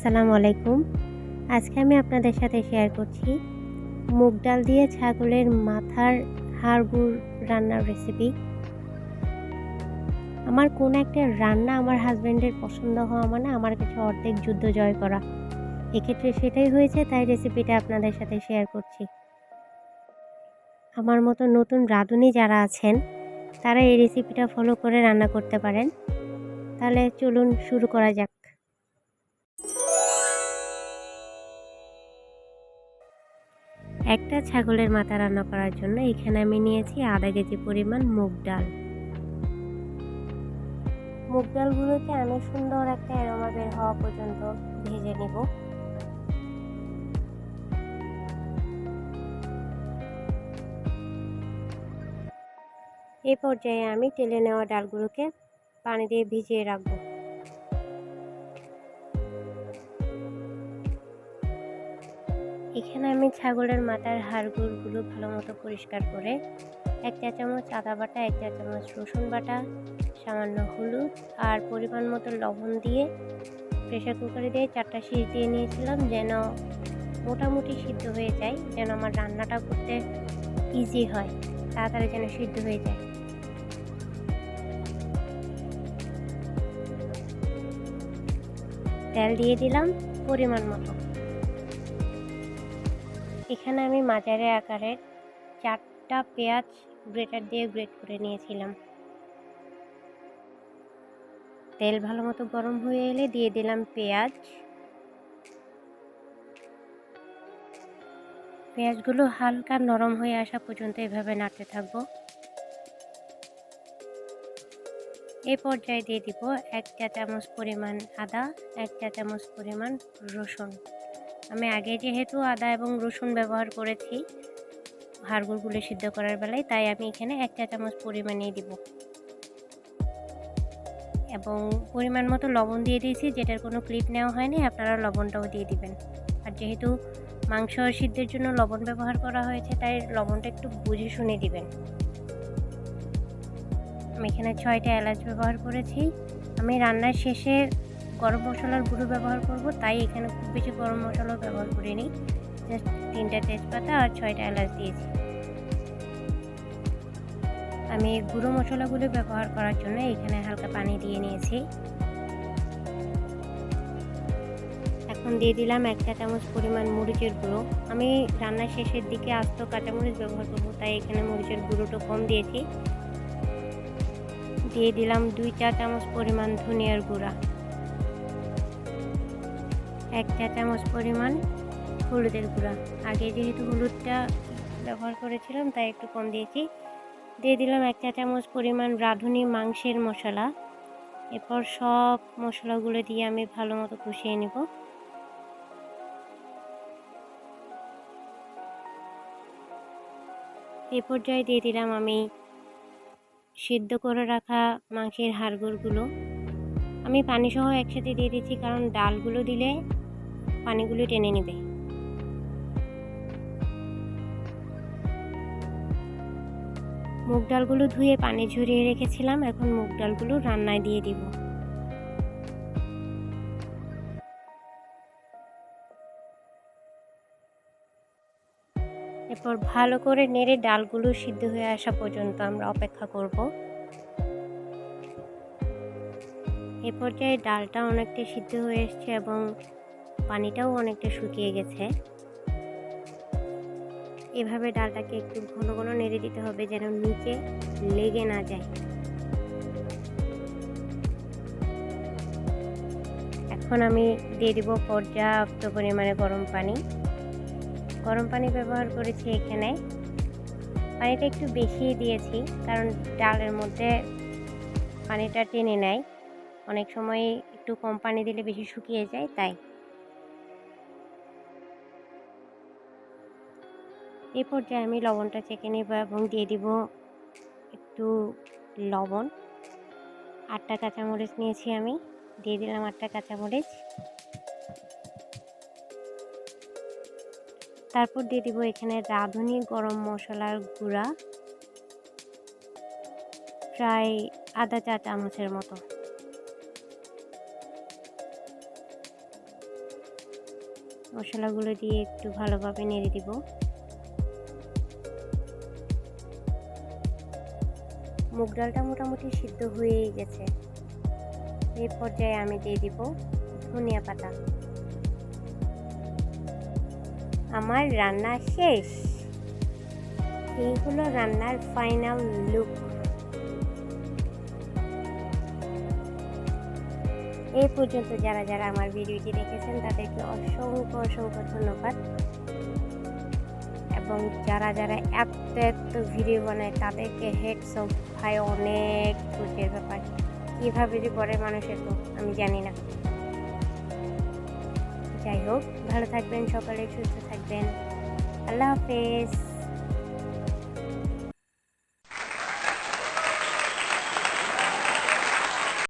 আসসালামু আলাইকুম। আজকে আমি আপনাদের সাথে শেয়ার করছি মুগ ডাল দিয়ে ছাগলের মাথার হাড়-গুড় রান্নার রেসিপি। আমার কোনো একটা রান্না আমার হাসব্যান্ডের পছন্দ হওয়া মানে আমার কাছে অর্ধেক যুদ্ধ জয় করা। এক্ষেত্রে সেটাই হয়েছে, তাই রেসিপিটা আপনাদের সাথে শেয়ার করছি। আমার মতো নতুন রাঁধুনি যারা আছেন তারা এই রেসিপিটা ফলো করে রান্না করতে পারেন। তাহলে চলুন শুরু করা যাক। একটা ছাগলের মাথা রান্না করার জন্য এখানে আমি নিয়েছি আধা কেজি পরিমাণ মুগ ডাল। মুগ ডালগুলোকে আমি সুন্দর একটা অ্যারোমা বের হওয়া পর্যন্ত ভেজে নেব। এই পর্যায়ে আমি টেলে নেওয়া ডালগুলোকে পানি দিয়ে ভিজিয়ে রাখবো। এখানে আমি ছাগলের মাথার হাড়গুলো ভালো মতো পরিষ্কার করে 1 চা চামচ আদা বাটা, 1 চা চামচ রসুন বাটা, সামান্য হলুদ আর পরিমাণ মতো লবণ দিয়ে প্রেসার কুকারে দিয়ে 4টা সিটি দিয়ে নিয়েছিলাম, যেন মোটামুটি সিদ্ধ হয়ে যায়, যেন আমার রান্নাটা করতে ইজি হয়, তাড়াতাড়ি যেন সিদ্ধ হয়ে যায়। তেল দিয়ে দিলাম পরিমাণ মতো। এখানে আমি মাঝারি আকারের 4টা পেঁয়াজ গ্রেটার দিয়ে গ্রেট করে নিয়েছিলাম। তেল ভালো মতো গরম হয়ে এলে দিয়ে দিলাম পেঁয়াজ। পেঁয়াজগুলো হালকা নরম হয়ে আসা পর্যন্ত এভাবে নাড়তে থাকবো। এই পর্যায়ে দিয়ে দিব 1 চা চামচ পরিমাণ আদা, 1 চা চামচ পরিমাণ রসুন। আমি আগে যেহেতু আদা এবং রসুন ব্যবহার করেছি হাড়গুড়গুলো সিদ্ধ করার বেলায়, তাই আমি এখানে 1 চা চামচ পরিমাণে দিব এবং পরিমাণ মতো লবণ দিয়ে দিয়েছি, যেটার কোনো ক্লিপ নেওয়া হয়নি, আপনারা লবণটাও দিয়ে দিবেন। আর যেহেতু মাংস সিদ্ধের জন্য লবণ ব্যবহার করা হয়েছে, তাই লবণটা একটু বুঝে শুনে দিবেন। আমি এখানে 6টা এলাচ ব্যবহার করেছি। আমি রান্নার শেষে গরম মশলার গুঁড়ো ব্যবহার করব, তাই এখানে খুব বেশি গরম মশলাও ব্যবহার করিনি, জাস্ট 3টা তেজপাতা আর 6টা এলাচ দিয়েছি। আমি গুঁড়ো মশলাগুলো ব্যবহার করার জন্য এখানে হালকা পানি দিয়ে নিয়েছি। এখন দিয়ে দিলাম 1 চা চামচ পরিমাণ মরিচের গুঁড়ো। আমি রান্নার শেষের দিকে আস্ত কাঁচামরিচ ব্যবহার করব, তাই এখানে মরিচের গুঁড়োটা কম দিয়েছি। দিয়ে দিলাম 2 চা চামচ পরিমাণ ধনিয়ার গুঁড়া, 1 চা চামচ পরিমাণ হলুদের গুঁড়া। আগে যেহেতু হলুদটা ব্যবহার করেছিলাম তাই একটু কম দিয়েছি। দিয়ে দিলাম 1 চা চামচ পরিমাণ রাঁধুনি মাংসের মশলা। এরপর সব মশলাগুলো দিয়ে আমি ভালো মতো কষিয়ে নেব। এই পর্যায়ে দিয়ে দিলাম আমি সিদ্ধ করে রাখা মাংসের হাড়গুড়গুলো। আমি পানি সহ একসাথে দিয়ে দিচ্ছি, কারণ ডালগুলো দিলে পানিগুলো টেনে নেবে। মুগ ডালগুলো ধুয়ে পানি ঝরিয়ে রেখেছিলাম, এখন মুগ ডালগুলো রান্নায় দিয়ে দিব। এরপর ভালো করে নেড়ে ডালগুলো সিদ্ধ হয়ে আসা পর্যন্ত আমরা অপেক্ষা করব। এ পর্যায়ে ডালটা অনেকটা সিদ্ধ হয়ে এসছে এবং পানিটাও অনেকটা শুকিয়ে গেছে। এভাবে ডালটাকে একটু ঘন ঘন নেড়ে দিতে হবে, যেন নিচে লেগে না যায়। এখন আমি দিয়ে দিব পর্যাপ্ত পরিমাণে গরম পানি। গরম পানি ব্যবহার করেছি এখানে। পানিটা একটু বেশি দিয়েছি, কারণ ডালের মধ্যে পানিটা টেনে নেয়। অনেক সময় একটু কম পানি দিলে বেশি শুকিয়ে যায়, তাই। এই পর্যায়ে আমি লবণটা চেখে নেব এবং দিয়ে দিব একটু লবণ। 8টা কাঁচামরিচ নিয়েছি আমি, দিয়ে দিলাম 8টা কাঁচামরিচ। তারপর দিয়ে দিব এখানে রাঁধুনি গরম মশলার গুঁড়া, প্রায় আধা চা চামচের মতো। মশলাগুলো দিয়ে একটু ভালোভাবে নেড়ে দিব। মুগ ডালটা মোটামুটি সিদ্ধ হয়েই গেছে। এই পর্যায়ে আমি দিয়ে দিব ধনিয়া পাতা। আমার রান্না শেষ। এই হলো রান্নার ফাইনাল লুক। এই পর্যন্ত যারা যারা আমার ভিডিওটি দেখেছেন তাদেরকে অসংখ্য ধন্যবাদ। এবং যারা যারা এত ভিডিও বানায় তাদেরকে হেডস অফ। ভাই, অনেক ধৈর্যের ব্যাপার। কীভাবে যে করে মানুষের তো আমি জানি না। যাই হোক, ভালো থাকবেন সকলে, সুস্থ থাকবেন। আল্লাহ হাফেজ।